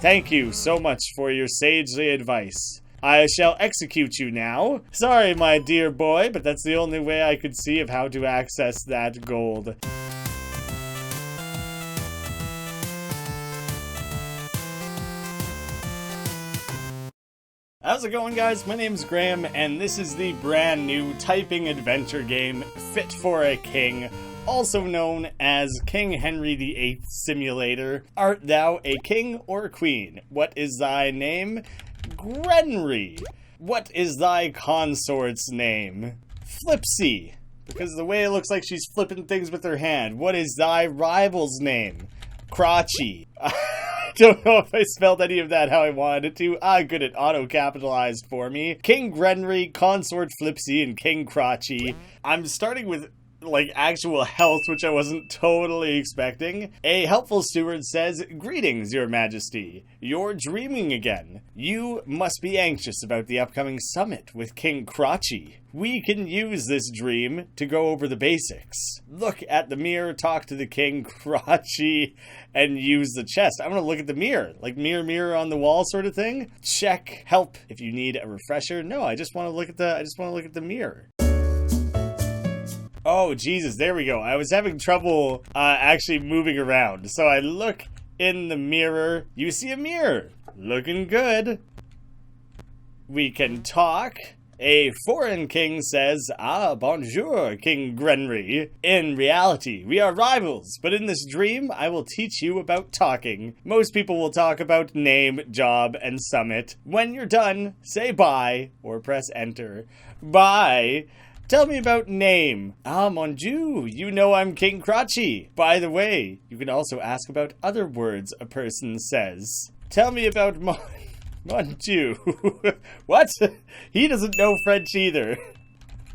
Thank you so much for your sagely advice. I shall execute you now. Sorry, my dear boy, but that's the only way I could see of how to access that gold. How's it going, guys? My name's Graeme, and this is the brand new typing adventure game fit for a king, also known as King Henry VIII Simulator. Art thou a king or a queen? What is thy name? Grenry. What is thy consort's name? Flipsy, because the way it looks like she's flipping things with her hand. What is thy rival's name? Crotchy. I don't know if I spelled any of that how I wanted it to. Good, it auto-capitalized for me. King Grenry, Consort Flipsy, and King Crotchy. I'm starting with actual health, which I wasn't totally expecting. A helpful steward says, "Greetings, your majesty. You're dreaming again. You must be anxious about the upcoming summit with King Crotchy. We can use this dream to go over the basics. Look at the mirror, talk to the King Crotchy, and use the chest." I'm gonna look at the mirror, like mirror, mirror on the wall sort of thing. Check. Help if you need a refresher. No, I just want to look at the mirror. Oh, Jesus, there we go. I was having trouble actually moving around. So I look in the mirror. You see a mirror. Looking good. We can talk. A foreign king says, bonjour, King Grenry. In reality, we are rivals, but in this dream, I will teach you about talking. Most people will talk about name, job, and summit. When you're done, say bye, or press enter. Bye. Tell me about name. Mon Dieu, you know I'm King Crotchy. By the way, you can also ask about other words a person says. Tell me about Mon Dieu. What? He doesn't know French either.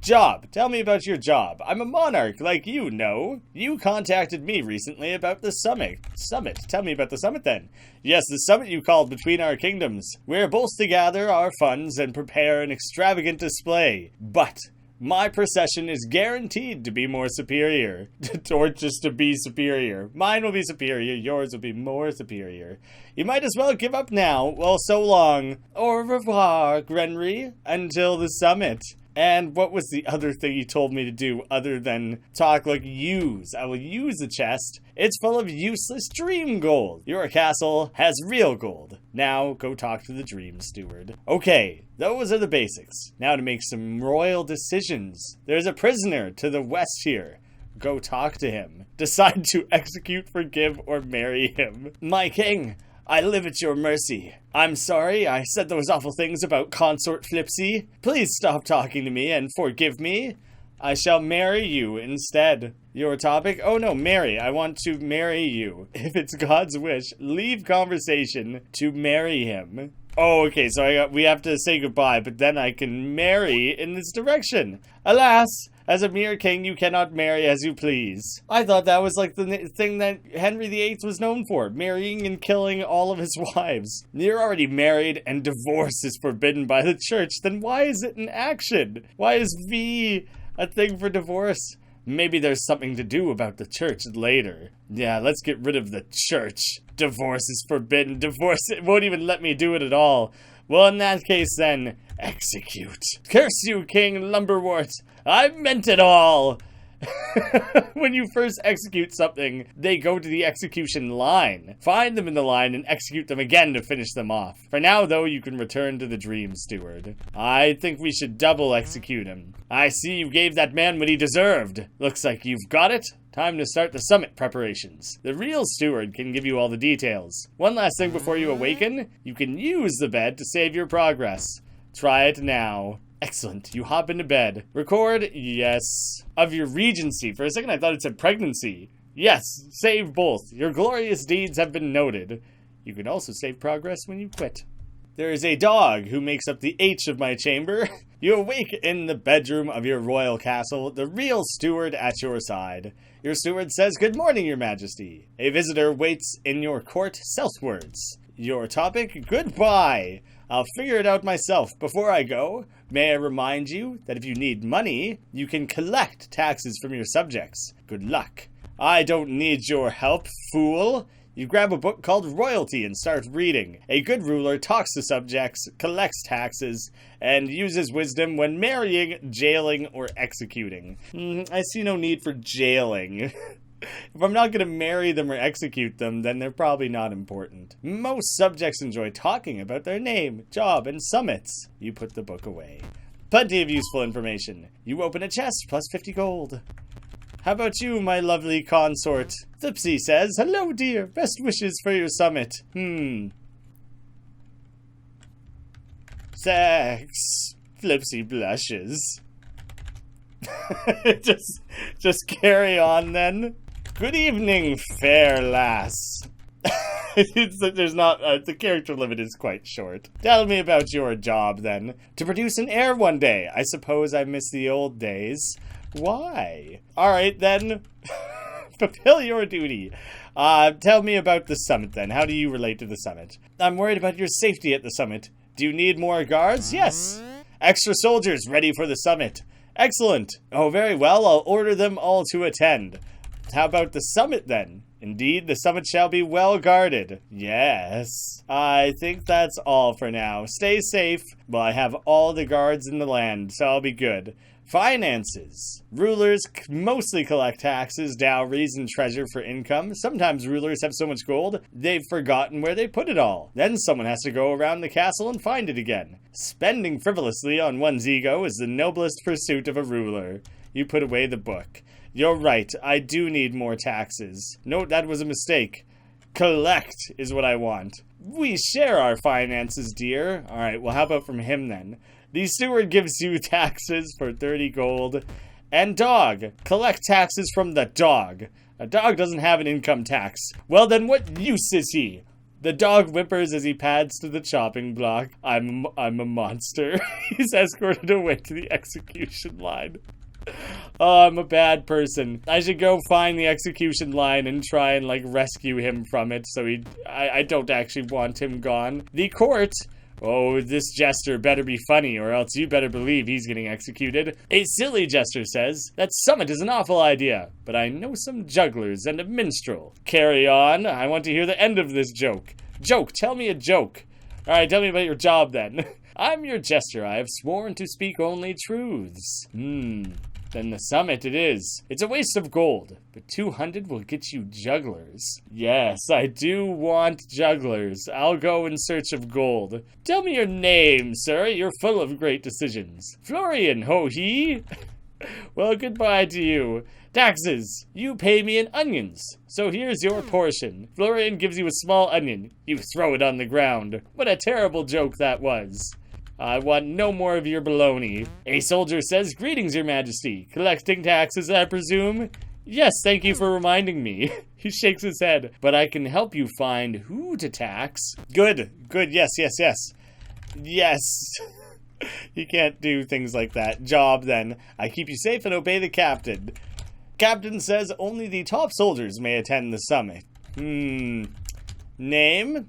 Job. Tell me about your job. I'm a monarch like you know. You contacted me recently about the summit. Summit. Tell me about the summit then. Yes, the summit you called between our kingdoms. We're both to gather our funds and prepare an extravagant display. But my procession is guaranteed to be more superior. Or just to be superior. Mine will be superior, yours will be more superior. You might as well give up now. Well, so long. Au revoir, Grenry. Until the summit. And what was the other thing you told me to do other than talk like use? I will use the chest. It's full of useless dream gold. Your castle has real gold. Now go talk to the dream steward. Okay, those are the basics. Now to make some royal decisions. There's a prisoner to the west here. Go talk to him. Decide to execute, forgive, or marry him. My king, I live at your mercy. I'm sorry I said those awful things about Consort Flipsy. Please stop talking to me and forgive me. I shall marry you instead. Your topic? Oh no, marry. I want to marry you. If it's God's wish, leave conversation to marry him. Oh, okay, so we have to say goodbye, but then I can marry in this direction. Alas, as a mere king, you cannot marry as you please. I thought that was like the thing that Henry VIII was known for, marrying and killing all of his wives. You're already married and divorce is forbidden by the church, then why is it in action? Why is V a thing for divorce? Maybe there's something to do about the church later. Yeah, let's get rid of the church. Divorce is forbidden. Divorce, it won't even let me do it at all. Well, in that case then, execute. Curse you, King Lumberwort. I meant it all. When you first execute something, they go to the execution line. Find them in the line and execute them again to finish them off. For now, though, you can return to the dream steward. I think we should double execute him. I see you gave that man what he deserved. Looks like you've got it. Time to start the summit preparations. The real steward can give you all the details. One last thing before you awaken, you can use the bed to save your progress. Try it now. Excellent. You hop into bed. Record, yes. Of your regency. For a second I thought it said pregnancy. Yes, save both. Your glorious deeds have been noted. You can also save progress when you quit. There is a dog who makes up the H of my chamber. You awake in the bedroom of your royal castle, the real steward at your side. Your steward says, "Good morning, your majesty." A visitor waits in your court southwards. Your topic, goodbye. I'll figure it out myself. Before I go, may I remind you that if you need money, you can collect taxes from your subjects. Good luck. I don't need your help, fool. You grab a book called Royalty and start reading. A good ruler talks to subjects, collects taxes, and uses wisdom when marrying, jailing, or executing. I see no need for jailing. If I'm not going to marry them or execute them, then they're probably not important. Most subjects enjoy talking about their name, job, and summits. You put the book away. Plenty of useful information. You open a chest, plus 50 gold. How about you, my lovely consort? Flipsy says, hello, dear. Best wishes for your summit. Sex. Flipsy blushes. just carry on, then. Good evening, fair lass. The character limit is quite short. Tell me about your job, then. To produce an heir one day. I suppose I miss the old days. Why? Alright, then. Fulfill your duty. Tell me about the summit, then. How do you relate to the summit? I'm worried about your safety at the summit. Do you need more guards? Yes. Extra soldiers ready for the summit. Excellent. Oh, very well. I'll order them all to attend. How about the summit, then? Indeed, the summit shall be well guarded. Yes. I think that's all for now. Stay safe. Well, I have all the guards in the land, so I'll be good. Finances. Rulers mostly collect taxes, dowries, and treasure for income. Sometimes rulers have so much gold, they've forgotten where they put it all. Then someone has to go around the castle and find it again. Spending frivolously on one's ego is the noblest pursuit of a ruler. You put away the book. You're right, I do need more taxes. No, that was a mistake. Collect is what I want. We share our finances, dear. Alright, well, how about from him, then? The steward gives you taxes for 30 gold. And dog. Collect taxes from the dog. A dog doesn't have an income tax. Well, then what use is he? The dog whimpers as he pads to the chopping block. I'm a monster. He's escorted away to the execution line. Oh, I'm a bad person. I should go find the execution line and try and, rescue him from it, so I don't actually want him gone. The court. Oh, this jester better be funny, or else you better believe he's getting executed. A silly jester says, that summit is an awful idea, but I know some jugglers and a minstrel. Carry on. I want to hear the end of this joke. Joke. Tell me a joke. Alright, tell me about your job, then. I'm your jester. I have sworn to speak only truths. Then the summit it is. It's a waste of gold, but 200 will get you jugglers. Yes, I do want jugglers. I'll go in search of gold. Tell me your name, sir. You're full of great decisions. Florian, ho-he? Well, goodbye to you. Taxes. You pay me in onions. So here's your portion. Florian gives you a small onion. You throw it on the ground. What a terrible joke that was. I want no more of your baloney. A soldier says, greetings, your majesty. Collecting taxes, I presume? Yes, thank you for reminding me. He shakes his head. But I can help you find who to tax. Good, yes. Yes. You can't do things like that. Job, then. I keep you safe and obey the captain. Captain says only the top soldiers may attend the summit. Name?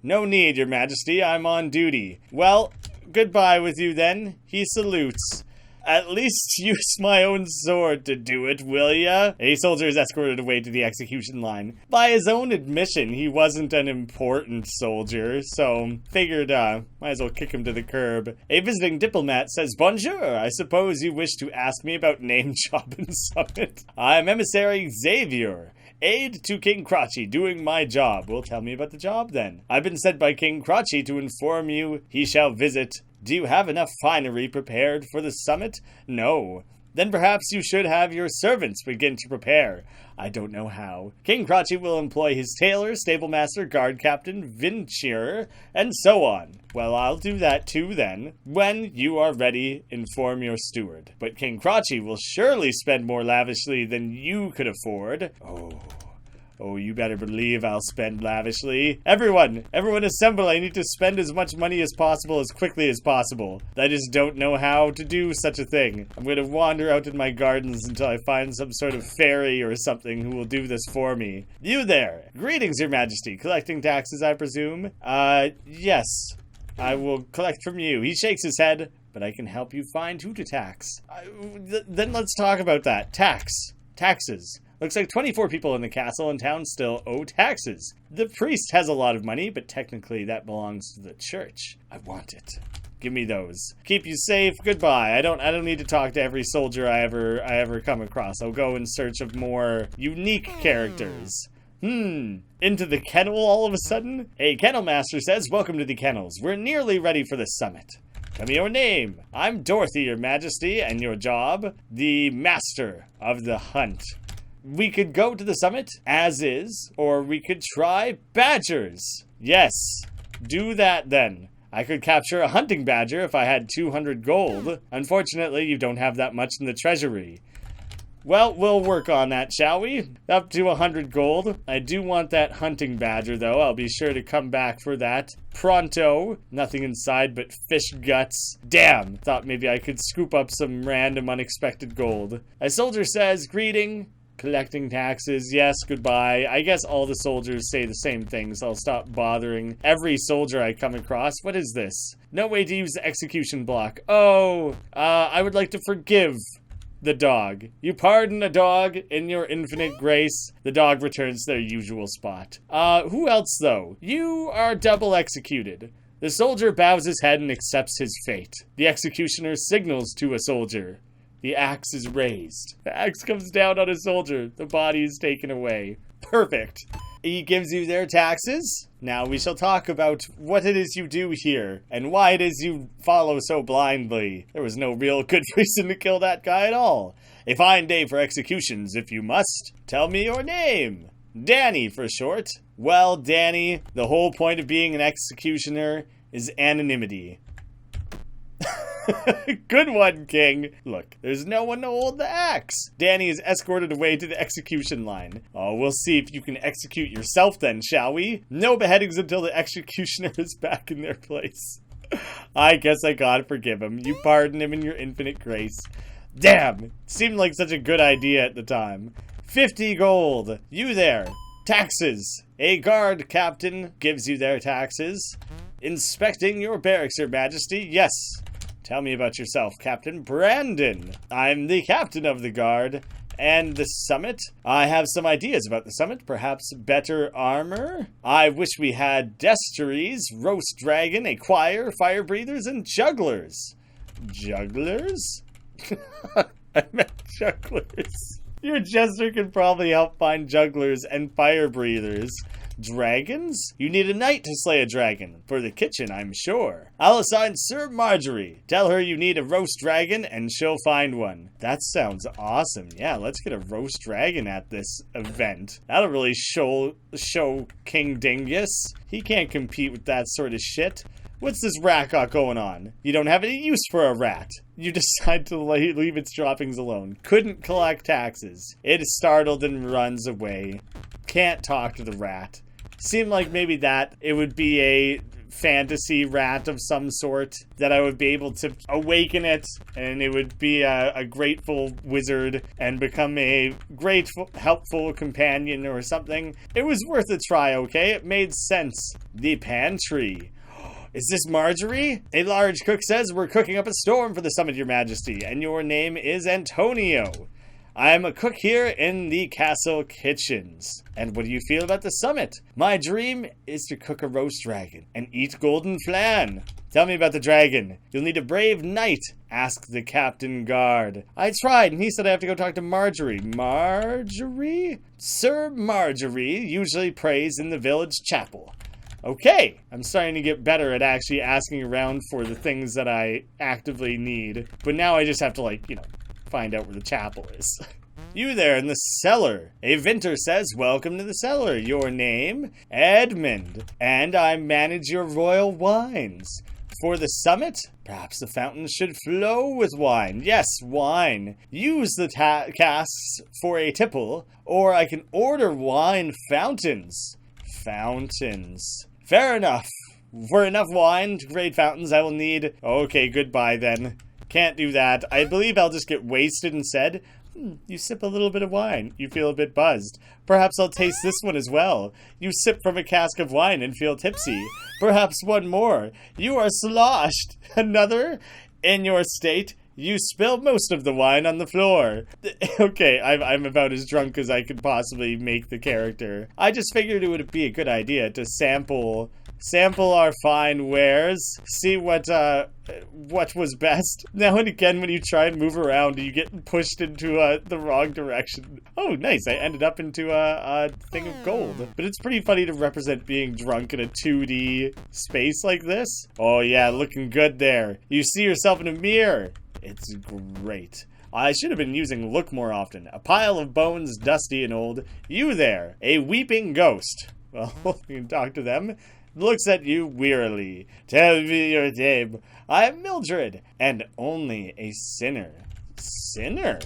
No need, your majesty. I'm on duty. Well, goodbye with you, then. He salutes. At least use my own sword to do it, will ya? A soldier is escorted away to the execution line. By his own admission, he wasn't an important soldier, so figured, might as well kick him to the curb. A visiting diplomat says, bonjour, I suppose you wish to ask me about name, job, and summit. I'm emissary Xavier. Aide to King Crotchy, doing my job. Well, tell me about the job, then. I've been sent by King Crotchy to inform you he shall visit. Do you have enough finery prepared for the summit? No. Then perhaps you should have your servants begin to prepare. I don't know how. King Crotchy will employ his tailor, stablemaster, guard captain, vincherer, and so on. Well, I'll do that too, then. When you are ready, inform your steward. But King Crotchy will surely spend more lavishly than you could afford. Oh, you better believe I'll spend lavishly. Everyone assemble. I need to spend as much money as possible as quickly as possible. I just don't know how to do such a thing. I'm going to wander out in my gardens until I find some sort of fairy or something who will do this for me. You there. Greetings, your majesty. Collecting taxes, I presume? Yes. I will collect from you. He shakes his head, but I can help you find who to tax. Then let's talk about that. Taxes. Looks like 24 people in the castle and town still owe taxes. The priest has a lot of money, but technically that belongs to the church. I want it. Give me those. Keep you safe. Goodbye. I don't need to talk to every soldier I ever come across. I'll go in search of more unique characters. Into the kennel all of a sudden? A kennel master says, welcome to the kennels. We're nearly ready for the summit. Tell me your name. I'm Dorothy, your majesty, and your job, the master of the hunt. We could go to the summit as is, or we could try badgers. Yes, do that then. I could capture a hunting badger if I had 200 gold. Unfortunately, you don't have that much in the treasury. Well, we'll work on that, shall we? Up to 100 gold. I do want that hunting badger, though. I'll be sure to come back for that. Pronto. Nothing inside but fish guts. Damn! Thought maybe I could scoop up some random unexpected gold. A soldier says, greeting. Collecting taxes, yes, goodbye. I guess all the soldiers say the same thing, so I'll stop bothering every soldier I come across. What is this? No way to use the execution block. Oh, I would like to forgive the dog. You pardon a dog in your infinite grace. The dog returns to their usual spot. Who else, though? You are double executed. The soldier bows his head and accepts his fate. The executioner signals to a soldier. The axe is raised. The axe comes down on a soldier. The body is taken away. Perfect. He gives you their taxes. Now we shall talk about what it is you do here and why it is you follow so blindly. There was no real good reason to kill that guy at all. A fine day for executions, if you must. Tell me your name. Danny for short. Well, Danny, the whole point of being an executioner is anonymity. Good one, King. Look, there's no one to hold the axe. Danny is escorted away to the execution line. Oh, we'll see if you can execute yourself then, shall we? No beheadings until the executioner is back in their place. I guess I gotta forgive him. You pardon him in your infinite grace. Damn, seemed like such a good idea at the time. 50 gold. You there. Taxes. A guard captain gives you their taxes. Inspecting your barracks, Your Majesty. Yes. Tell me about yourself, Captain Brandon. I'm the captain of the guard. And the summit? I have some ideas about the summit. Perhaps better armor? I wish we had destriers, roast dragon, a choir, fire breathers, and jugglers. Jugglers? I meant jugglers. Your jester can probably help find jugglers and fire breathers. Dragons? You need a knight to slay a dragon. For the kitchen, I'm sure. I'll assign Sir Marjorie. Tell her you need a roast dragon, and she'll find one. That sounds awesome. Yeah, let's get a roast dragon at this event. That'll really show King Dingus. He can't compete with that sort of shit. What's this rat got going on? You don't have any use for a rat. You decide to leave its droppings alone. Couldn't collect taxes. It is startled and runs away. Can't talk to the rat. Seemed like maybe that it would be a fantasy rat of some sort, that I would be able to awaken it and it would be a grateful wizard and become a grateful, helpful companion or something. It was worth a try, okay? It made sense. The pantry. Is this Marjorie? A large cook says we're cooking up a storm for the summit, Your Majesty, and your name is Antonio. I'm a cook here in the castle kitchens. And what do you feel about the summit? My dream is to cook a roast dragon and eat golden flan. Tell me about the dragon. You'll need a brave knight. Ask the captain guard. I tried, and he said I have to go talk to Marjorie. Marjorie? Sir Marjorie usually prays in the village chapel. Okay, I'm starting to get better at actually asking around for the things that I actively need. But now I just have to, find out where the chapel is. You there in the cellar. A vintner says, welcome to the cellar. Your name? Edmund. And I manage your royal wines. For the summit? Perhaps the fountain should flow with wine. Yes, wine. Use the casks for a tipple, or I can order wine fountains. Fountains. Fair enough. For enough wine to create fountains, I will need... Okay, goodbye then. Can't do that. I believe I'll just get wasted instead. You sip a little bit of wine. You feel a bit buzzed. Perhaps I'll taste this one as well. You sip from a cask of wine and feel tipsy. Perhaps one more. You are sloshed. Another? In your state, You spilled most of the wine on the floor. Okay, I'm about as drunk as I could possibly make the character. I just figured it would be a good idea to sample our fine wares, see what was best. Now and again, when you try and move around, you get pushed into the wrong direction. Oh, nice! I ended up into a thing of gold. But it's pretty funny to represent being drunk in a 2D space like this. Oh yeah, looking good there. You see yourself in a mirror. It's great. I should have been using look more often. A pile of bones, dusty and old. You there, a weeping ghost. Well, you can talk to them. Looks at you wearily. Tell me your name. I am Mildred, and only a sinner. Sinner?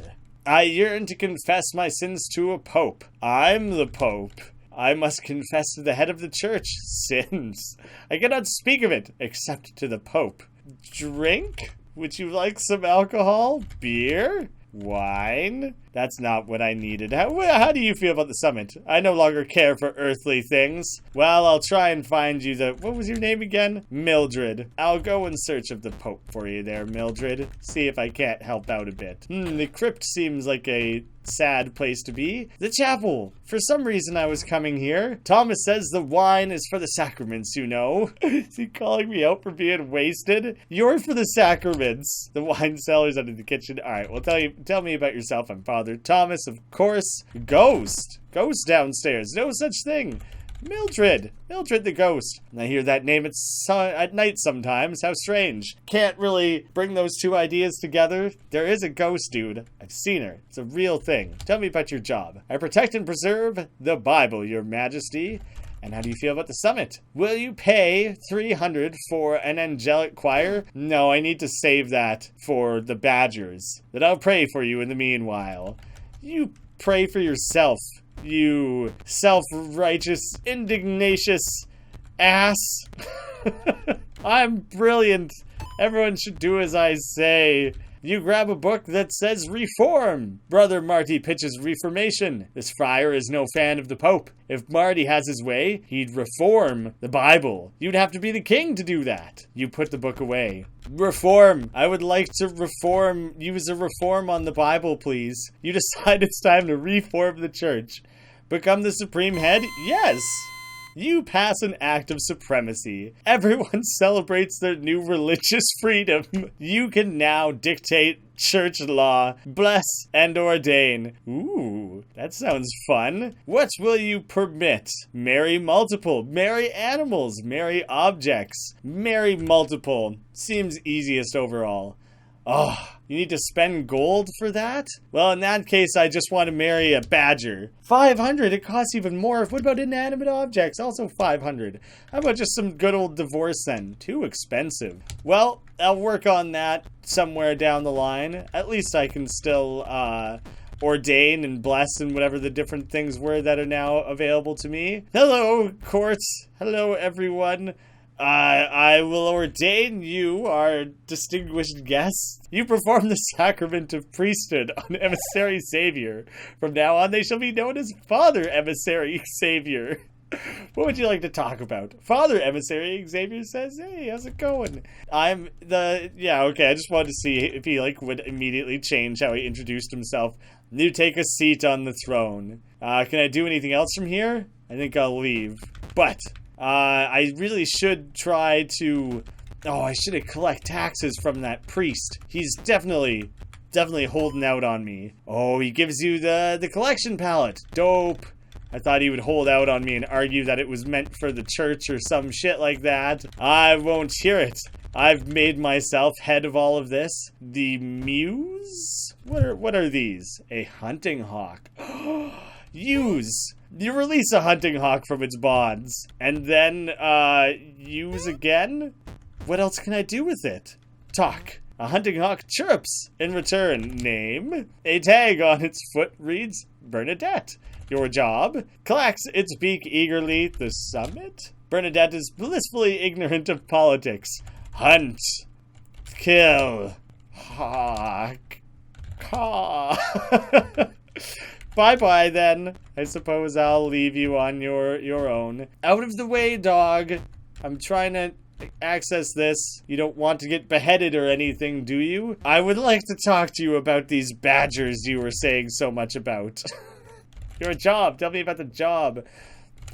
I yearn to confess my sins to a pope. I'm the pope. I must confess to the head of the church. Sins. I cannot speak of it, except to the pope. Drink? Would you like some alcohol? Beer? Wine? That's not what I needed. How do you feel about the summit? I no longer care for earthly things. Well, I'll try and find you what was your name again? Mildred. I'll go in search of the Pope for you there, Mildred. See if I can't help out a bit. The crypt seems like a sad place to be. The chapel. For some reason I was coming here. Thomas says the wine is for the sacraments, you know. Is he calling me out for being wasted? You're for the sacraments. The wine cellar's under the kitchen. Alright, well tell me about yourself. I'm Father Thomas, of course. Ghost downstairs. No such thing. Mildred the ghost. I hear that name at night sometimes. How strange. Can't really bring those two ideas together. There is a ghost, dude. I've seen her. It's a real thing. Tell me about your job. I protect and preserve the Bible, Your Majesty. And how do you feel about the summit? Will you pay 300 for an angelic choir? No, I need to save that for the badgers. But I'll pray for you in the meanwhile. You pray for yourself, you self-righteous, indignatious ass. I'm brilliant. Everyone should do as I say. You grab a book that says reform. Brother Marty pitches reformation. This friar is no fan of the Pope. If Marty has his way, he'd reform the Bible. You'd have to be the king to do that. You put the book away. Reform. I would like to use a reform on the Bible, please. You decide it's time to reform the church. Become the supreme head? Yes. You pass an act of supremacy. Everyone celebrates their new religious freedom. You can now dictate church law, bless and ordain. Ooh, that sounds fun. What will you permit? Marry multiple, marry animals, marry objects, marry multiple. Seems easiest overall. Oh, you need to spend gold for that? Well, in that case, I just want to marry a badger. 500, it costs even more. What about inanimate objects? Also 500. How about just some good old divorce then? Too expensive. Well, I'll work on that somewhere down the line. At least I can still ordain and bless and whatever the different things were that are now available to me. Hello, courts. Hello, everyone. I will ordain you, our distinguished guests. You perform the sacrament of priesthood on Emissary Xavier. From now on, they shall be known as Father Emissary Xavier. What would you like to talk about? Father Emissary Xavier says, hey, how's it going? Yeah, okay, I just wanted to see if he, would immediately change how he introduced himself. You take a seat on the throne. Can I do anything else from here? I think I'll leave. But I really should try to... Oh, I should collect taxes from that priest. He's definitely holding out on me. Oh, he gives you the collection palette. Dope. I thought he would hold out on me and argue that it was meant for the church or some shit like that. I won't hear it. I've made myself head of all of this. The muse? What are these? A hunting hawk. Use. You release a hunting hawk from its bonds. And then, use again? What else can I do with it? Talk. A hunting hawk chirps. In return, name. A tag on its foot reads, Bernadette. Your job? Clacks its beak eagerly. The summit? Bernadette is blissfully ignorant of politics. Hunt. Kill. Hawk. Caw. Bye-bye, then. I suppose I'll leave you on your own. Out of the way, dog. I'm trying to access this. You don't want to get beheaded or anything, do you? I would like to talk to you about these badgers you were saying so much about. Your job. Tell me about the job.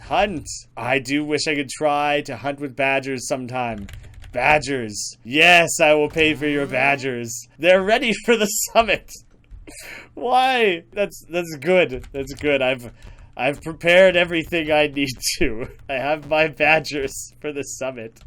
Hunt. I do wish I could try to hunt with badgers sometime. Badgers. Yes, I will pay for your badgers. They're ready for the summit. Why? That's good. That's good. I've prepared everything I need to. I have my badgers for the summit.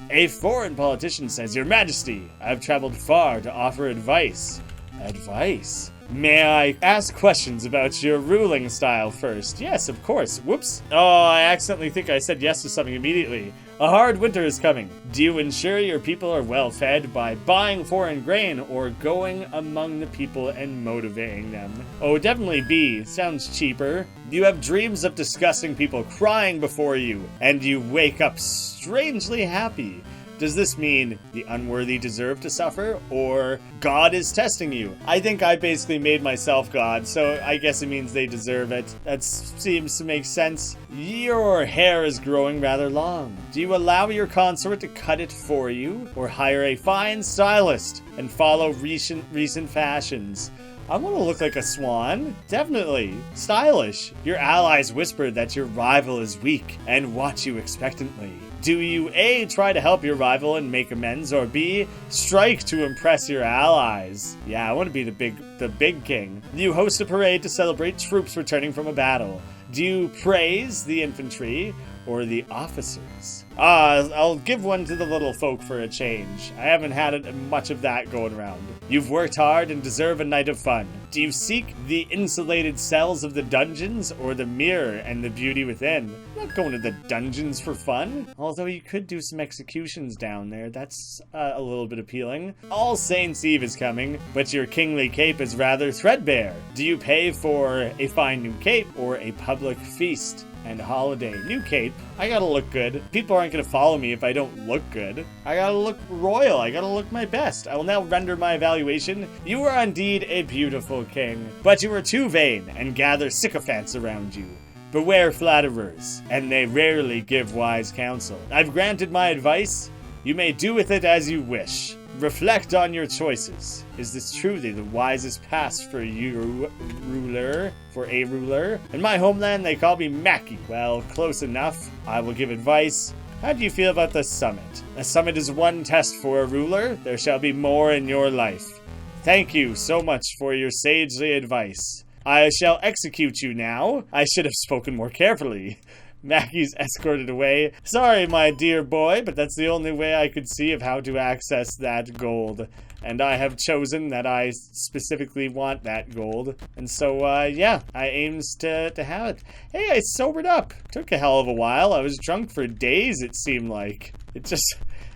A foreign politician says, Your Majesty, I've traveled far to offer advice. Advice? May I ask questions about your ruling style first? Yes, of course. Whoops. Oh, I accidentally think I said yes to something immediately. A hard winter is coming. Do you ensure your people are well fed by buying foreign grain or going among the people and motivating them? Oh, definitely B. Sounds cheaper. Do you have dreams of disgusting people crying before you and you wake up strangely happy? Does this mean the unworthy deserve to suffer, or God is testing you? I think I basically made myself God, so I guess it means they deserve it. That seems to make sense. Your hair is growing rather long. Do you allow your consort to cut it for you, or hire a fine stylist and follow recent fashions? I want to look like a swan. Definitely. Stylish. Your allies whisper that your rival is weak and watch you expectantly. Do you A, try to help your rival and make amends, or B, strike to impress your allies? Yeah, I want to be the big king. Do you host a parade to celebrate troops returning from a battle? Do you praise the infantry or the officers? I'll give one to the little folk for a change. I haven't had much of that going around. You've worked hard and deserve a night of fun. Do you seek the insulated cells of the dungeons or the mirror and the beauty within? I'm not going to the dungeons for fun. Although you could do some executions down there. That's a little bit appealing. All Saints' Eve is coming, but your kingly cape is rather threadbare. Do you pay for a fine new cape or a public feast and holiday? New cape. I gotta look good. People aren't gonna follow me if I don't look good. I gotta look royal. I gotta look my best. I will now render my evaluation. You are indeed a beautiful king, but you are too vain and gather sycophants around you. Beware flatterers, and they rarely give wise counsel. I've granted my advice. You may do with it as you wish. Reflect on your choices. Is this truly the wisest path for you, ruler? For a ruler? In my homeland, they call me Mackie. Well, close enough. I will give advice. How do you feel about the summit? A summit is one test for a ruler. There shall be more in your life. Thank you so much for your sagely advice. I shall execute you now. I should have spoken more carefully. Mackie's escorted away. Sorry, my dear boy, but that's the only way I could see of how to access that gold. And I have chosen that I specifically want that gold. And so, yeah, I aims to have it. Hey, I sobered up. Took a hell of a while. I was drunk for days, it seemed like. It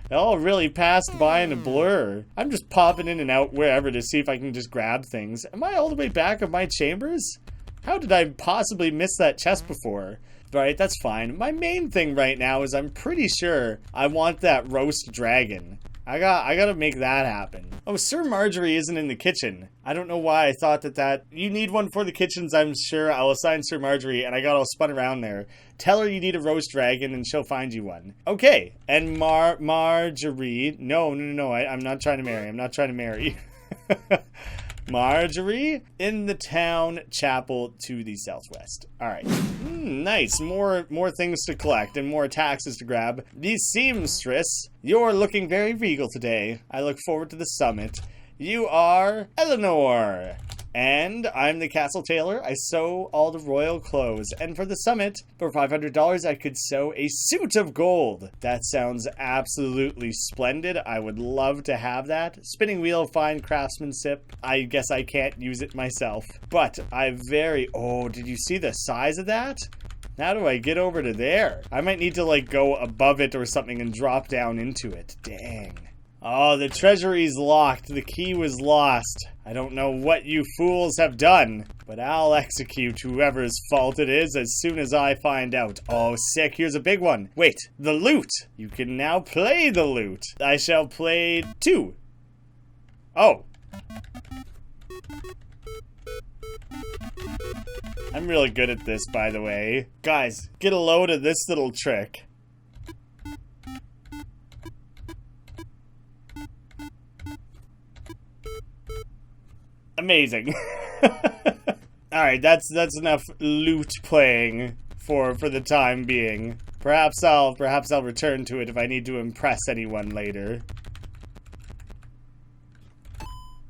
all really passed by in a blur. I'm just popping in and out wherever to see if I can just grab things. Am I all the way back of my chambers? How did I possibly miss that chest before? Right, that's fine. My main thing right now is I'm pretty sure I want that roast dragon. I gotta make that happen. Oh, Sir Marjorie isn't in the kitchen. I don't know why I thought that you need one for the kitchens. I'm sure I'll assign Sir Marjorie, and I got all spun around there. Tell her you need a roast dragon, and she'll find you one. Okay, and Marjorie. No, I'm not trying to marry. I'm not trying to marry. Marjorie in the town chapel to the southwest. All right. Nice. More things to collect and more taxes to grab. The seamstress, you're looking very regal today. I look forward to the summit. You are Eleanor. And I'm the castle tailor. I sew all the royal clothes. And for the summit, for $500, I could sew a suit of gold. That sounds absolutely splendid. I would love to have that. Spinning wheel, fine craftsmanship. I guess I can't use it myself. But oh, did you see the size of that? How do I get over to there? I might need to, like, go above it or something and drop down into it. Dang. Oh, the treasury's locked. The key was lost. I don't know what you fools have done, but I'll execute whoever's fault it is as soon as I find out. Oh, sick. Here's a big one. Wait, the lute. You can now play the lute. I shall play 2. Oh. I'm really good at this, by the way. Guys, get a load of this little trick. Amazing. Alright, that's enough loot playing for the time being. Perhaps I'll return to it if I need to impress anyone later.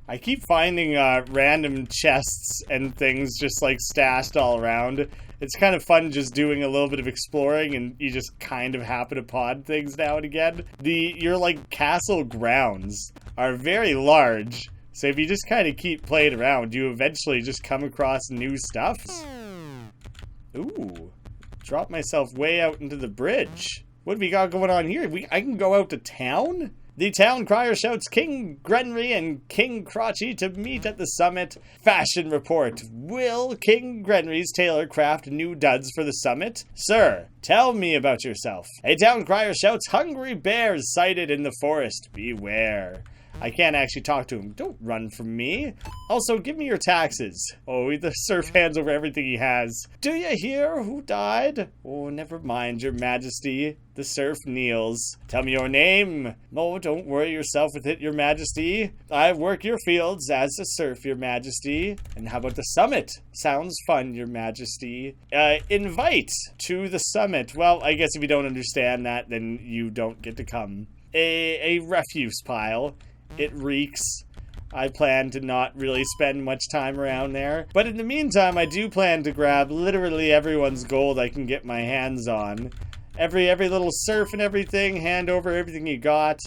I keep finding random chests and things just like stashed all around. It's kind of fun just doing a little bit of exploring, and you just kind of happen upon things now and again. Your like castle grounds are very large, so if you just kind of keep playing around, you eventually just come across new stuff. Ooh, drop myself way out into the bridge. What do we got going on here? I can go out to town? The town crier shouts King Henry and King Crotchy to meet at the summit. Fashion report. Will King Henry's tailor craft new duds for the summit? Sir, tell me about yourself. A town crier shouts hungry bears sighted in the forest. Beware. I can't actually talk to him. Don't run from me. Also, give me your taxes. Oh, the serf hands over everything he has. Do you hear who died? Oh, never mind, your majesty. The serf kneels. Tell me your name. Oh, don't worry yourself with it, your majesty. I work your fields as a serf, your majesty. And how about the summit? Sounds fun, your majesty. Invite to the summit. Well, I guess if you don't understand that, then you don't get to come. A refuse pile. It reeks. I plan to not really spend much time around there. But in the meantime, I do plan to grab literally everyone's gold I can get my hands on. Every little serf and everything, hand over everything you got.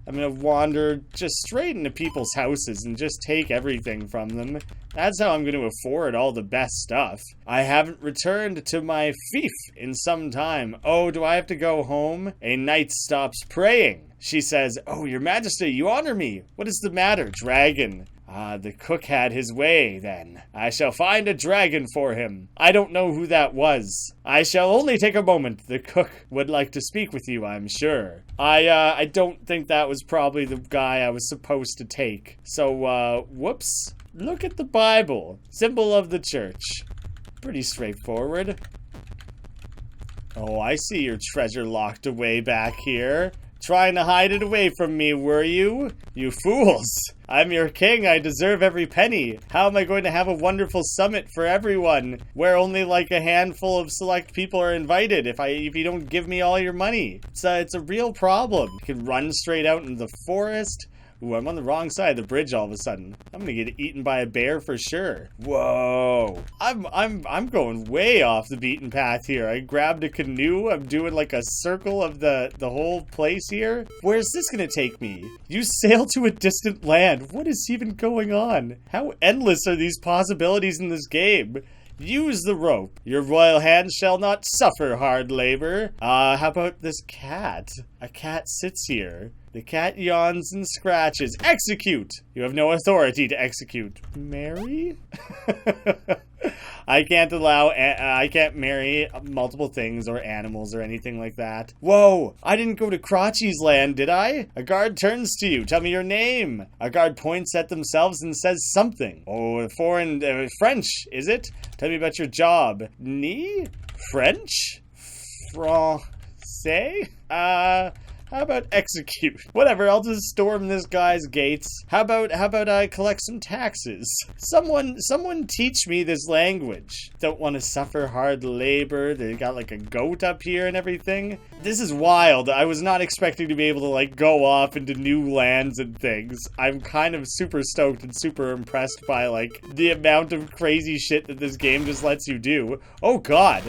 I'm gonna wander just straight into people's houses and just take everything from them. That's how I'm gonna afford all the best stuff. I haven't returned to my fief in some time. Oh, do I have to go home? A knight stops praying. She says, oh, your majesty, you honor me. What is the matter, dragon? Ah, the cook had his way, then. I shall find a dragon for him. I don't know who that was. I shall only take a moment. The cook would like to speak with you, I'm sure. I don't think that was probably the guy I was supposed to take. So, whoops. Look at the Bible. Symbol of the church. Pretty straightforward. Oh, I see your treasure locked away back here. Trying to hide it away from me, were you? You fools! I'm your king, I deserve every penny. How am I going to have a wonderful summit for everyone, where only like a handful of select people are invited if you don't give me all your money? It's a real problem. You can run straight out into the forest. Ooh, I'm on the wrong side of the bridge all of a sudden. I'm gonna get eaten by a bear for sure. Whoa. I'm going way off the beaten path here. I grabbed a canoe. I'm doing like a circle of the whole place here. Where's this gonna take me? You sail to a distant land. What is even going on? How endless are these possibilities in this game? Use the rope. Your royal hand shall not suffer hard labor. How about this cat? A cat sits here. The cat yawns and scratches. Execute! You have no authority to execute. Marry? I can't marry multiple things or animals or anything like that. Whoa! I didn't go to Crotchy's land, did I? A guard turns to you. Tell me your name. A guard points at themselves and says something. Oh, foreign, French, is it? Tell me about your job. Ni? French? Francais? How about execute? Whatever, I'll just storm this guy's gates. How about I collect some taxes? Someone teach me this language. Don't want to suffer hard labor. They got like a goat up here and everything. This is wild. I was not expecting to be able to like go off into new lands and things. I'm kind of super stoked and super impressed by like the amount of crazy shit that this game just lets you do. Oh god.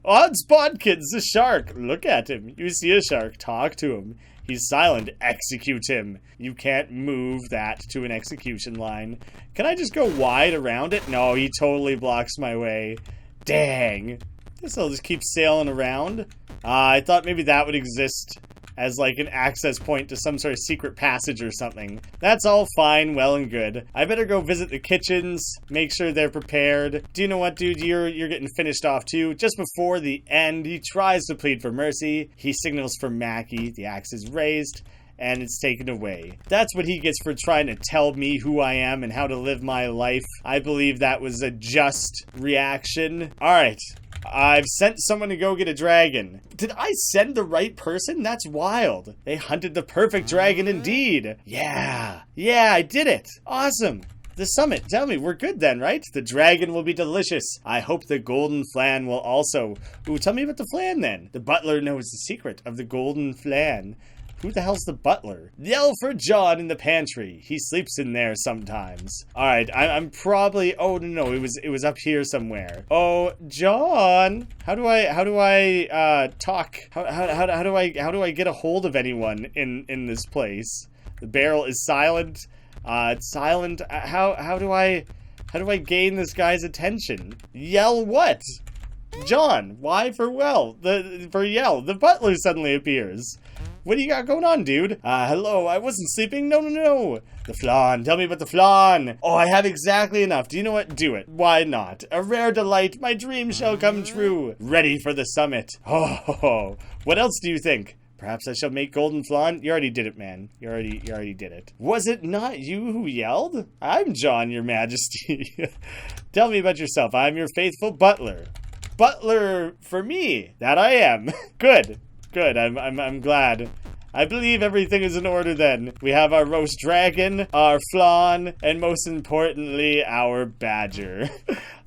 Odds Bodkins, the shark. Look at him. You see a shark. Talk to him. He's silent. Execute him. You can't move that to an execution line. Can I just go wide around it? No, he totally blocks my way. Dang. Guess I'll just keep sailing around. I thought maybe that would exist as like an access point to some sort of secret passage or something. That's all fine, well and good. I better go visit the kitchens, make sure they're prepared. Do you know what, dude? You're getting finished off too. Just before the end, he tries to plead for mercy. He signals for Mackie. The axe is raised and it's taken away. That's what he gets for trying to tell me who I am and how to live my life. I believe that was a just reaction. All right. I've sent someone to go get a dragon. Did I send the right person? That's wild. They hunted the perfect dragon indeed. Yeah, I did it. Awesome. The summit. Tell me, we're good then, right? The dragon will be delicious. I hope the golden flan will also. Ooh, tell me about the flan then. The butler knows the secret of the golden flan. Who the hell's the butler? Yell for John in the pantry. He sleeps in there sometimes. All right, I'm probably. Oh no, it was up here somewhere. Oh, John, how do I talk? How do I get a hold of anyone in this place? The barrel is silent. It's silent. How do I gain this guy's attention? Yell what? John, why for for yell? The butler suddenly appears. What do you got going on, dude? Hello, I wasn't sleeping. No. The flan. Tell me about the flan. Oh, I have exactly enough. Do you know what? Do it. Why not? A rare delight. My dream shall come true. Ready for the summit. Oh, what else do you think? Perhaps I shall make golden flan. You already did it, man. You already did it. Was it not you who yelled? I'm John, your majesty. Tell me about yourself. I'm your faithful butler. Butler for me. That I am. Good. I'm glad. I believe everything is in order then. We have our roast dragon, our flan, and most importantly, our badger.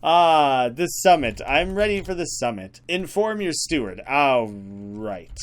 The summit. I'm ready for the summit. Inform your steward. All right.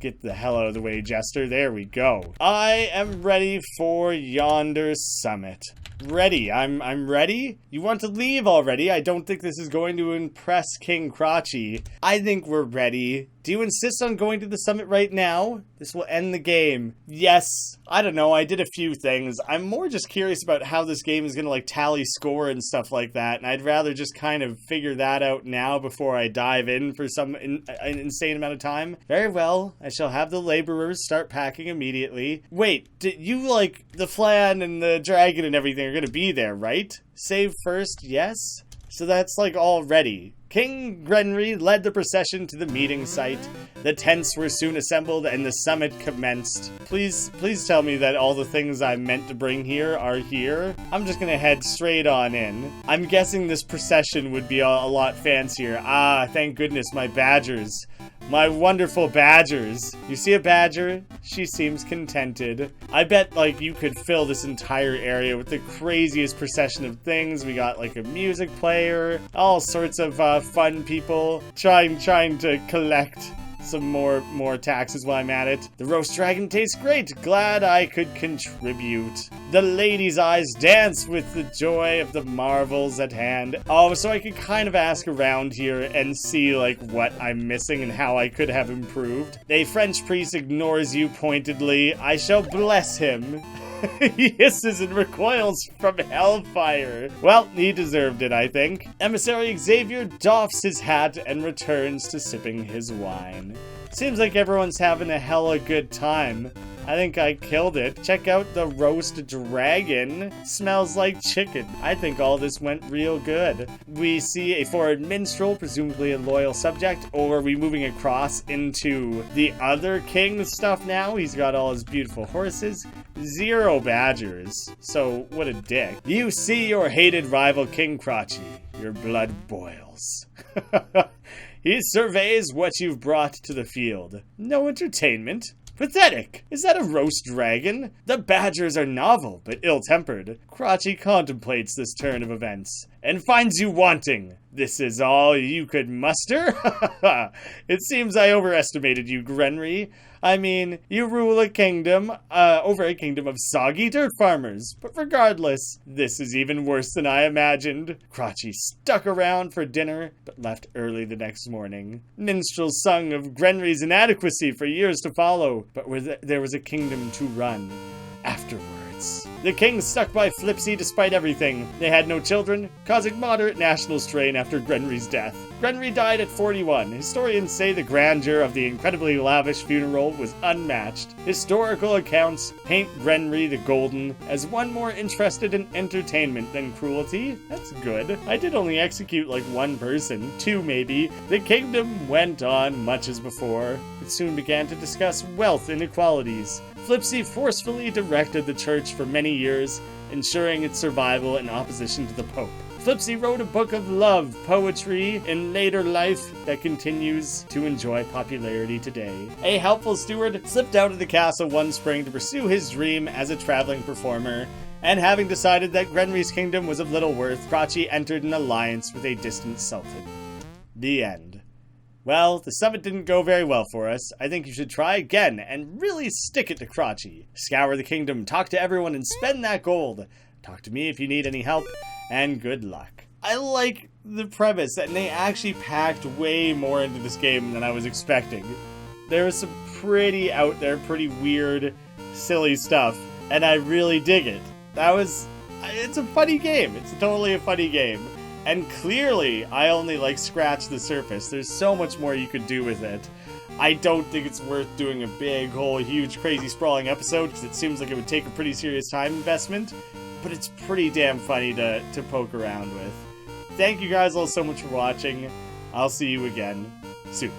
Get the hell out of the way, Jester. There we go. I am ready for yonder summit. Ready. I'm ready. You want to leave already? I don't think this is going to impress King Crotchy. I think we're ready. Do you insist on going to the summit right now? This will end the game. Yes. I don't know. I did a few things. I'm more just curious about how this game is going to like tally score and stuff like that. And I'd rather just kind of figure that out now before I dive in for some insane amount of time. Very well. I shall have the laborers start packing immediately. Wait, did you like the flan and the dragon and everything are going to be there, right? Save first, yes? So that's like all ready. King Henry led the procession to the meeting site. The tents were soon assembled and the summit commenced. Please tell me that all the things I meant to bring here are here. I'm just gonna head straight on in. I'm guessing this procession would be a lot fancier. Ah, thank goodness, my badgers. My wonderful badgers. You see a badger? She seems contented. I bet, like, you could fill this entire area with the craziest procession of things. We got, like, a music player, all sorts of fun people trying to collect some more taxes while I'm at it. The roast dragon tastes great. Glad I could contribute. The ladies' eyes dance with the joy of the marvels at hand. Oh, so I could kind of ask around here and see like what I'm missing and how I could have improved. A French priest ignores you pointedly. I shall bless him. He hisses and recoils from hellfire. Well, he deserved it, I think. Emissary Xavier doffs his hat and returns to sipping his wine. Seems like everyone's having a hella good time. I think I killed it. Check out the roast dragon. Smells like chicken. I think all this went real good. We see a foreign minstrel, presumably a loyal subject, or are we moving across into the other king's stuff now? He's got all his beautiful horses. 0 badgers. So, what a dick. You see your hated rival King Crotchy. Your blood boils. He surveys what you've brought to the field. No entertainment. Pathetic! Is that a roast dragon? The badgers are novel, but ill-tempered. Crotchy contemplates this turn of events, and finds you wanting. This is all you could muster? It seems I overestimated you, Henry. I mean, you rule a kingdom, over a kingdom of soggy dirt farmers. But regardless, this is even worse than I imagined. Crotchy stuck around for dinner, but left early the next morning. Minstrels sung of Henry's inadequacy for years to follow, but there was a kingdom to run afterwards. The king stuck by Flipsy despite everything. They had no children, causing moderate national strain after Henry's death. Henry died at 41. Historians say the grandeur of the incredibly lavish funeral was unmatched. Historical accounts paint Henry the Golden as one more interested in entertainment than cruelty. That's good. I did only execute like 1 person, 2 maybe. The kingdom went on much as before. It soon began to discuss wealth inequalities. Flipsy forcefully directed the church for many years, ensuring its survival in opposition to the Pope. Flipsy wrote a book of love poetry in later life that continues to enjoy popularity today. A helpful steward slipped out of the castle one spring to pursue his dream as a traveling performer, and having decided that Grenry's kingdom was of little worth, Crotchy entered an alliance with a distant sultan. The end. Well, the summit didn't go very well for us. I think you should try again and really stick it to Crotchy. Scour the kingdom, talk to everyone, and spend that gold. Talk to me if you need any help, and good luck. I like the premise, and they actually packed way more into this game than I was expecting. There was some pretty out there, pretty weird, silly stuff, and I really dig it. It's a funny game. It's totally a funny game. And clearly, I only scratched the surface. There's so much more you could do with it. I don't think it's worth doing a big, whole, huge, crazy, sprawling episode, because it seems like it would take a pretty serious time investment. But it's pretty damn funny to poke around with. Thank you guys all so much for watching. I'll see you again soon.